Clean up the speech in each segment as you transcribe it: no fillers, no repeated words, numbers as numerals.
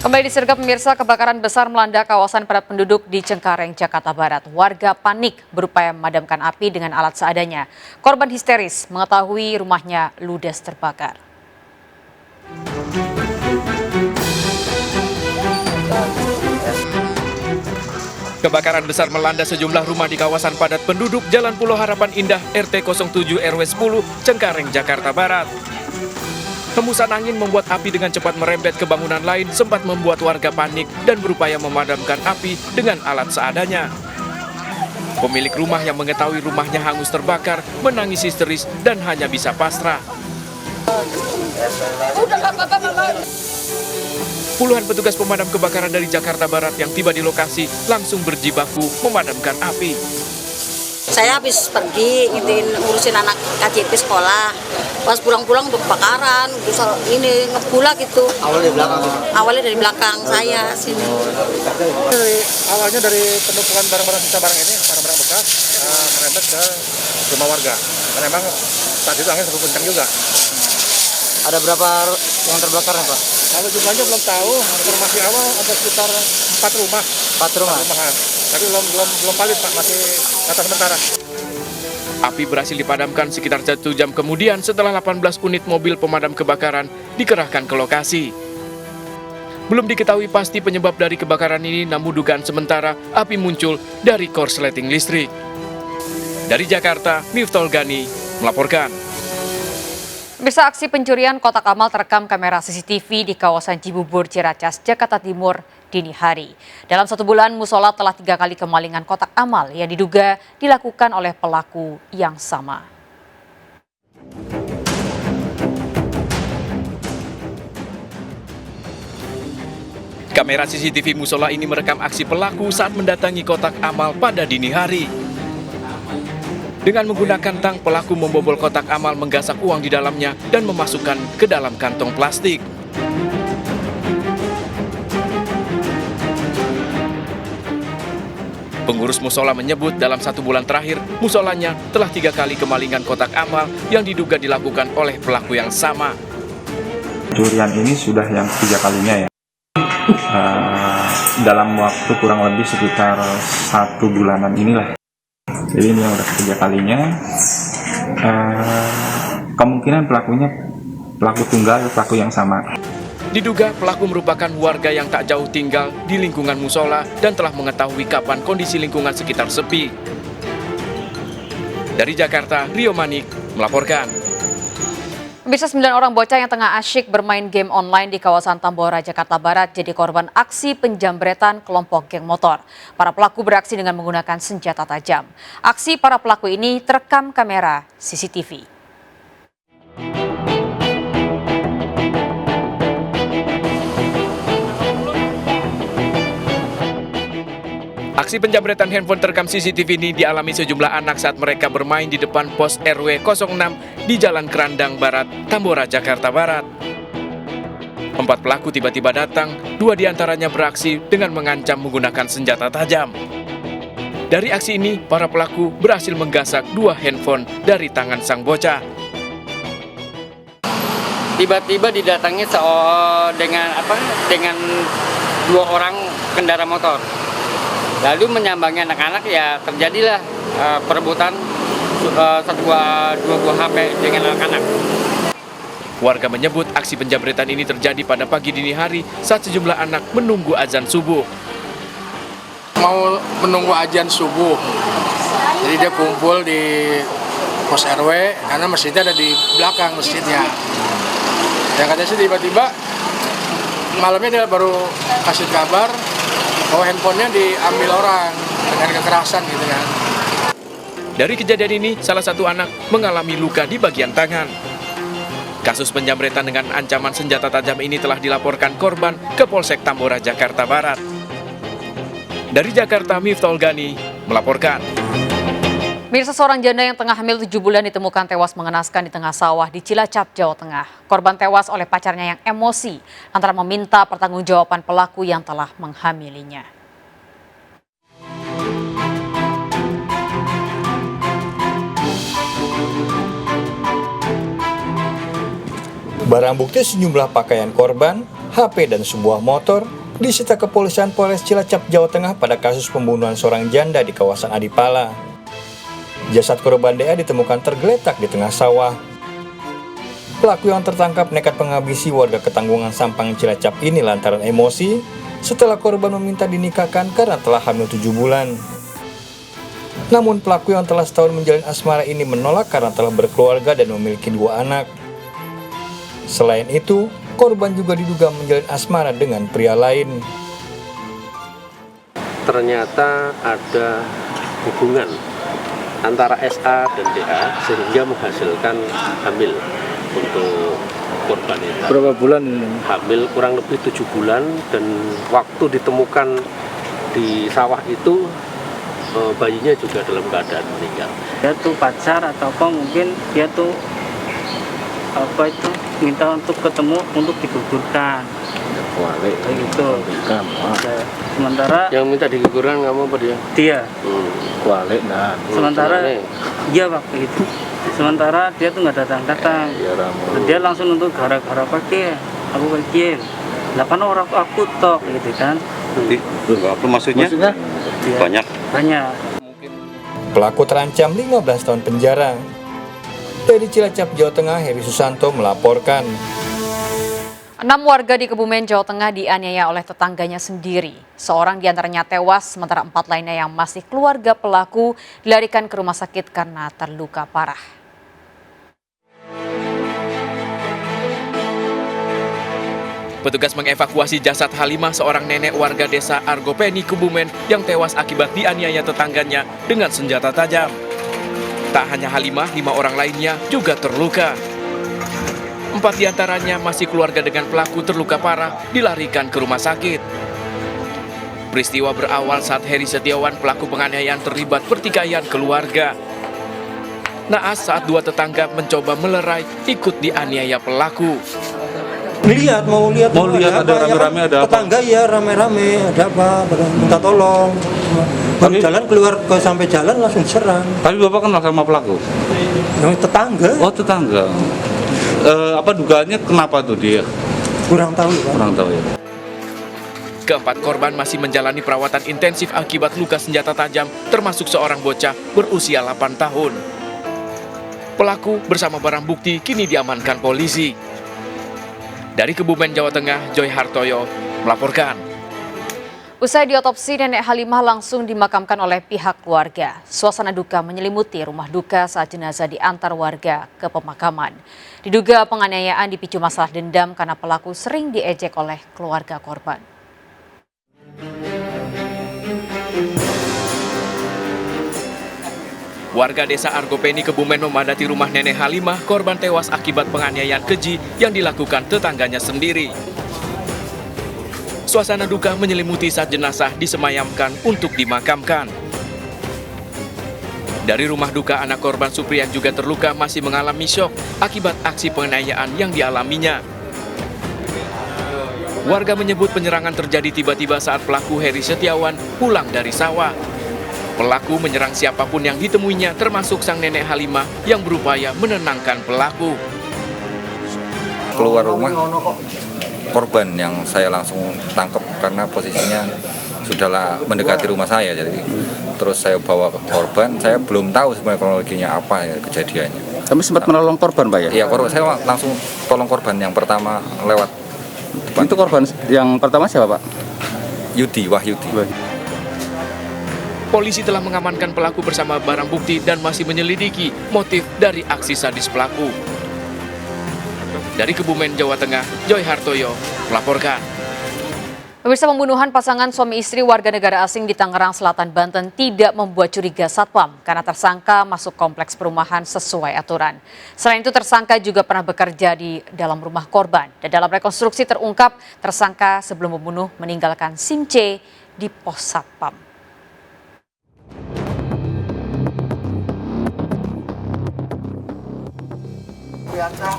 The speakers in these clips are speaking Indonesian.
Kembali disergap pemirsa, kebakaran besar melanda kawasan padat penduduk di Cengkareng, Jakarta Barat. Warga panik berupaya memadamkan api dengan alat seadanya. Korban histeris mengetahui rumahnya ludes terbakar. Kebakaran besar melanda sejumlah rumah di kawasan padat penduduk Jalan Pulau Harapan Indah RT 07 RW 10 Cengkareng, Jakarta Barat. Hembusan angin membuat api dengan cepat merembet ke bangunan lain, sempat membuat warga panik dan berupaya memadamkan api dengan alat seadanya. Pemilik rumah yang mengetahui rumahnya hangus terbakar menangis histeris dan hanya bisa pasrah. Puluhan petugas pemadam kebakaran dari Jakarta Barat yang tiba di lokasi langsung berjibaku memadamkan api. Saya habis pergi ngurusin anak KJP sekolah. Pas pulang-pulang udah kebakaran, terus ini ngebula gitu. Awalnya dari belakang? Awalnya dari belakang saya sini. Awalnya dari penumpukan barang-barang sisa barang ini, barang-barang bekas, merembet ke rumah warga. Karena memang saat itu angin cukup kencang juga. Ada berapa yang terbakar, Pak? Kalau jumlahnya belum tahu, informasi awal ada sekitar 4 rumah. 4 rumah? Tapi belum valid, Pak, masih data sementara. Api berhasil dipadamkan sekitar 1 jam kemudian setelah 18 unit mobil pemadam kebakaran dikerahkan ke lokasi. Belum diketahui pasti penyebab dari kebakaran ini, namun dugaan sementara api muncul dari korsleting listrik. Dari Jakarta, Miftol Gani melaporkan. Bisa aksi pencurian kotak amal terekam kamera CCTV di kawasan Cibubur, Ciracas, Jakarta Timur dini hari. Dalam 1 bulan, musola telah 3 kali kemalingan kotak amal yang diduga dilakukan oleh pelaku yang sama. Kamera CCTV musola ini merekam aksi pelaku saat mendatangi kotak amal pada dini hari. Dengan menggunakan tang, pelaku membobol kotak amal, menggasak uang di dalamnya dan memasukkan ke dalam kantong plastik. Pengurus musola menyebut dalam 1 bulan terakhir, musolanya telah 3 kali kemalingan kotak amal yang diduga dilakukan oleh pelaku yang sama. Curian ini sudah yang 3 kalinya ya. Dalam waktu kurang lebih sekitar 1 bulanan inilah. Jadi ini yang udah 3 kalinya. Kemungkinan pelakunya pelaku tunggal, pelaku yang sama. Diduga pelaku merupakan warga yang tak jauh tinggal di lingkungan musola dan telah mengetahui kapan kondisi lingkungan sekitar sepi. Dari Jakarta, Rio Manik melaporkan. Bisa 9 orang bocah yang tengah asyik bermain game online di kawasan Tambora, Jakarta Barat jadi korban aksi penjambretan kelompok geng motor. Para pelaku beraksi dengan menggunakan senjata tajam. Aksi para pelaku ini terekam kamera CCTV. Aksi penjambretan handphone terekam CCTV ini dialami sejumlah anak saat mereka bermain di depan pos RW 06 di Jalan Kerandang Barat, Tambora, Jakarta Barat. 4 pelaku tiba-tiba datang, 2 diantaranya beraksi dengan mengancam menggunakan senjata tajam. Dari aksi ini, para pelaku berhasil menggasak 2 handphone dari tangan sang bocah. Tiba-tiba didatangi dengan 2 orang kendara motor. Lalu menyambangi anak-anak, ya terjadilah perebutan 2 buah HP dengan anak-anak. Warga menyebut aksi penjambretan ini terjadi pada pagi dini hari saat sejumlah anak menunggu azan subuh. Mau menunggu azan subuh, jadi dia kumpul di pos RW karena masjidnya ada di belakang masjidnya. Yang katanya sih tiba-tiba malamnya dia baru kasih kabar bahwa handphonenya diambil orang dengan kekerasan gitu kan. Dari kejadian ini, salah satu anak mengalami luka di bagian tangan. Kasus penjambretan dengan ancaman senjata tajam ini telah dilaporkan korban ke Polsek Tambora, Jakarta Barat. Dari Jakarta, Miftol Gani melaporkan. Mirsa, seorang janda yang tengah hamil 7 bulan ditemukan tewas mengenaskan di tengah sawah di Cilacap, Jawa Tengah. Korban tewas oleh pacarnya yang emosi antara meminta pertanggungjawaban pelaku yang telah menghamilinya. Barang bukti sejumlah pakaian korban HP dan sebuah motor disita kepolisian Polres Cilacap, Jawa Tengah pada kasus pembunuhan seorang janda di kawasan Adipala. Jasad korban DA ditemukan tergeletak di tengah sawah. Pelaku yang tertangkap nekat menghabisi warga Ketanggungan Sampang Cilacap ini lantaran emosi setelah korban meminta dinikahkan karena telah hamil 7 bulan. Namun pelaku yang telah setahun menjalin asmara ini menolak karena telah berkeluarga dan memiliki 2 anak. Selain itu, korban juga diduga menjalin asmara dengan pria lain. Ternyata ada hubungan antara SA dan DA sehingga menghasilkan hamil untuk korban itu. Berapa bulan ini? Hamil kurang lebih 7 bulan dan waktu ditemukan di sawah itu bayinya juga dalam keadaan meninggal. Dia tuh pacar atau apa, mungkin dia tuh minta untuk ketemu untuk digugurkan. Kualik. Kayak gitu. Ya, sementara Yang minta digugurkan kamu apa dia? dia. Kualik nah. Sementara iya waktu itu. Sementara dia tuh nggak datang. Dia langsung untuk gara-gara pakai aku pergi. Lah kan orang aku tok gitu kan. Apa maksudnya? Banyak. Pelaku terancam 15 tahun penjara. Dari Cilacap, Jawa Tengah, Heri Susanto melaporkan. 6 warga di Kebumen, Jawa Tengah dianiaya oleh tetangganya sendiri. Seorang diantaranya tewas, sementara 4 lainnya yang masih keluarga pelaku dilarikan ke rumah sakit karena terluka parah. Petugas mengevakuasi jasad Halimah, seorang nenek warga desa Argopeni, Kebumen, yang tewas akibat dianiaya tetangganya dengan senjata tajam. Tak hanya Halimah, 5 orang lainnya juga terluka. 4 diantaranya masih keluarga dengan pelaku terluka parah dilarikan ke rumah sakit. Peristiwa berawal saat Heri Setiawan, pelaku penganiayaan, terlibat pertikaian keluarga. Naas saat 2 tetangga mencoba melerai ikut dianiaya pelaku. Mau lihat ada rame-rame, ada apa? Tetangga ya rame-rame, ada apa? Minta tolong. Baru jalan keluar sampai jalan langsung serang. Tapi Bapak kenal sama pelaku? Yang tetangga. Oh, tetangga. Apa dugaannya kenapa tuh dia? Kurang tahu ya. Kurang tahu ya. Keempat korban masih menjalani perawatan intensif akibat luka senjata tajam, termasuk seorang bocah berusia 8 tahun. Pelaku bersama barang bukti kini diamankan polisi. Dari Kebumen, Jawa Tengah, Joy Hartoyo melaporkan. Usai diotopsi, nenek Halimah langsung dimakamkan oleh pihak keluarga. Suasana duka menyelimuti rumah duka saat jenazah diantar warga ke pemakaman. Diduga penganiayaan dipicu masalah dendam karena pelaku sering diejek oleh keluarga korban. Warga desa Argopeni, Kebumen memadati rumah nenek Halimah, korban tewas akibat penganiayaan keji yang dilakukan tetangganya sendiri. Suasana duka menyelimuti saat jenazah disemayamkan untuk dimakamkan. Dari rumah duka, anak korban Supri yang juga terluka masih mengalami syok akibat aksi penganiayaan yang dialaminya. Warga menyebut penyerangan terjadi tiba-tiba saat pelaku Heri Setiawan pulang dari sawah. Pelaku menyerang siapapun yang ditemuinya, termasuk sang nenek Halimah yang berupaya menenangkan pelaku. Keluar rumah, korban yang saya langsung tangkap karena posisinya sudahlah mendekati rumah saya. Jadi terus saya bawa ke korban, saya belum tahu sebenarnya kronologinya apa ya kejadiannya. Kami sempat menolong korban, Pak ya? Iya, saya langsung tolong korban yang pertama lewat depan. Itu korban yang pertama siapa, Pak? Wahyudi. Polisi telah mengamankan pelaku bersama barang bukti dan masih menyelidiki motif dari aksi sadis pelaku. Dari Kebumen, Jawa Tengah, Joy Hartoyo melaporkan. Pemirsa, pembunuhan pasangan suami istri warga negara asing di Tangerang Selatan, Banten tidak membuat curiga Satpam karena tersangka masuk kompleks perumahan sesuai aturan. Selain itu, tersangka juga pernah bekerja di dalam rumah korban. Dan dalam rekonstruksi terungkap, tersangka sebelum membunuh meninggalkan SIM C di pos Satpam.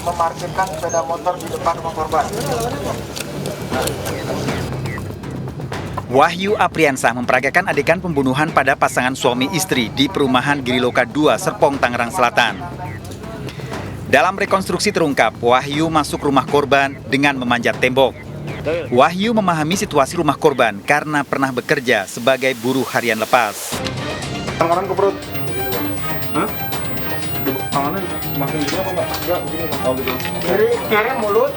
Memarkirkan sepeda motor di depan rumah korban. Wahyu Apriansah memperagakan adegan pembunuhan pada pasangan suami istri di perumahan Giriloka 2, Serpong, Tangerang Selatan. Dalam rekonstruksi terungkap, Wahyu masuk rumah korban dengan memanjat tembok. Wahyu memahami situasi rumah korban karena pernah bekerja sebagai buruh harian lepas. Tangan ke perut. Hah? Tangannya makin gini apa enggak? Enggak, begini. Oh gitu. Kiri mulut.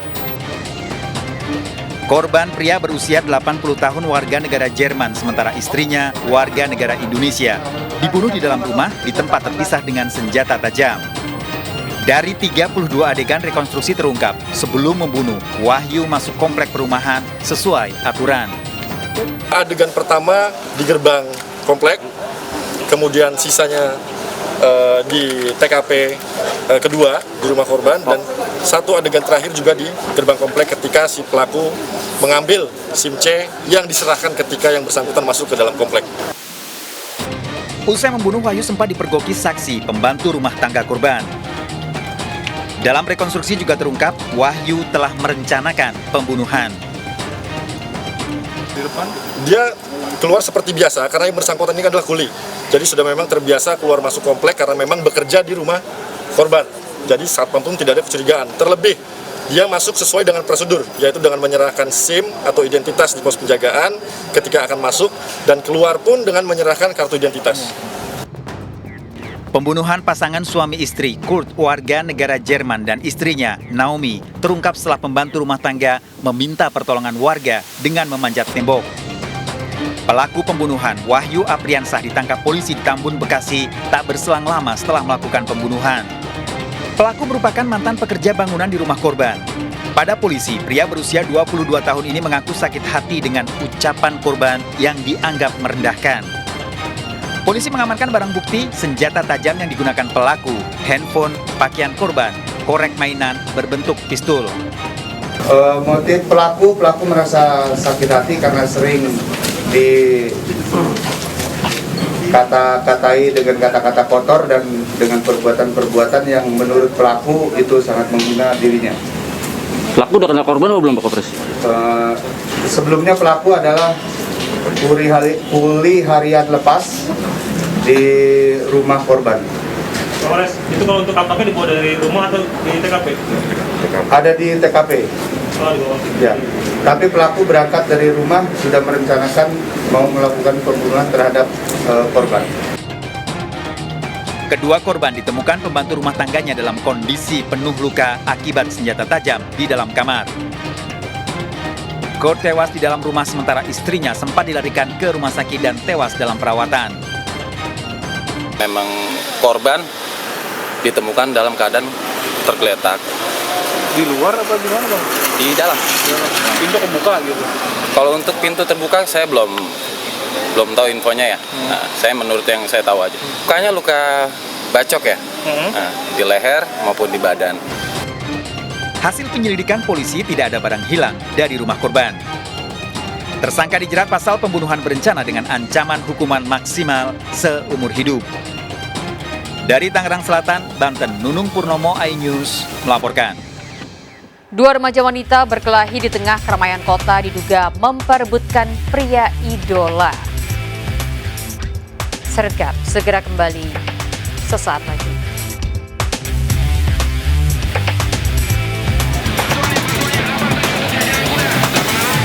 Korban pria berusia 80 tahun warga negara Jerman, sementara istrinya warga negara Indonesia. Dibunuh di dalam rumah di tempat terpisah dengan senjata tajam. Dari 32 adegan rekonstruksi terungkap, sebelum membunuh, Wahyu masuk komplek perumahan sesuai aturan. Adegan pertama di gerbang komplek, kemudian sisanya di TKP kedua di rumah korban, dan satu adegan terakhir juga di gerbang komplek ketika si pelaku mengambil SIM C yang diserahkan ketika yang bersangkutan masuk ke dalam komplek. Usai membunuh, Wahyu sempat dipergoki saksi pembantu rumah tangga korban. Dalam rekonstruksi juga terungkap, Wahyu telah merencanakan pembunuhan. Dia keluar seperti biasa karena yang bersangkutan ini adalah kuli. Jadi sudah memang terbiasa keluar masuk komplek karena memang bekerja di rumah korban. Jadi satpam pun tidak ada kecurigaan. Terlebih, dia masuk sesuai dengan prosedur, yaitu dengan menyerahkan SIM atau identitas di pos penjagaan ketika akan masuk, dan keluar pun dengan menyerahkan kartu identitas. Pembunuhan pasangan suami istri Kurt, warga negara Jerman, dan istrinya Naomi terungkap setelah pembantu rumah tangga meminta pertolongan warga dengan memanjat tembok. Pelaku pembunuhan Wahyu Apriansah ditangkap polisi di Tambun, Bekasi tak berselang lama setelah melakukan pembunuhan. Pelaku merupakan mantan pekerja bangunan di rumah korban. Pada polisi, pria berusia 22 tahun ini mengaku sakit hati dengan ucapan korban yang dianggap merendahkan. Polisi mengamankan barang bukti, senjata tajam yang digunakan pelaku, handphone, pakaian korban, korek mainan berbentuk pistol. Motif pelaku merasa sakit hati karena sering dikata-katai dengan kata-kata kotor dan dengan perbuatan-perbuatan yang menurut pelaku itu sangat menghina dirinya. Pelaku udah kena korban atau belum, Pak Kapolres? Sebelumnya pelaku adalah kuli harian lepas di rumah korban. Kapolres, itu kalau untuk kampaknya dibawa dari rumah atau di TKP? Ada di TKP. Ya. Tapi pelaku berangkat dari rumah sudah merencanakan mau melakukan pembunuhan terhadap korban. Kedua korban ditemukan pembantu rumah tangganya dalam kondisi penuh luka akibat senjata tajam di dalam kamar. Kurt tewas di dalam rumah sementara istrinya sempat dilarikan ke rumah sakit dan tewas dalam perawatan. Memang korban ditemukan dalam keadaan tergeletak. Di luar apa gimana, Bang? Di dalam. Pintu kebuka gitu. Kalau untuk pintu terbuka saya belum tahu infonya ya. Nah, saya menurut yang saya tahu aja. Lukanya luka bacok ya. Nah, di leher maupun di badan. Hasil penyelidikan polisi tidak ada barang hilang dari rumah korban. Tersangka dijerat pasal pembunuhan berencana dengan ancaman hukuman maksimal seumur hidup. Dari Tangerang Selatan, Banten, Nunung Purnomo, iNews melaporkan. Dua remaja wanita berkelahi di tengah keramaian kota diduga memperebutkan pria idola. Sergap segera kembali sesaat lagi.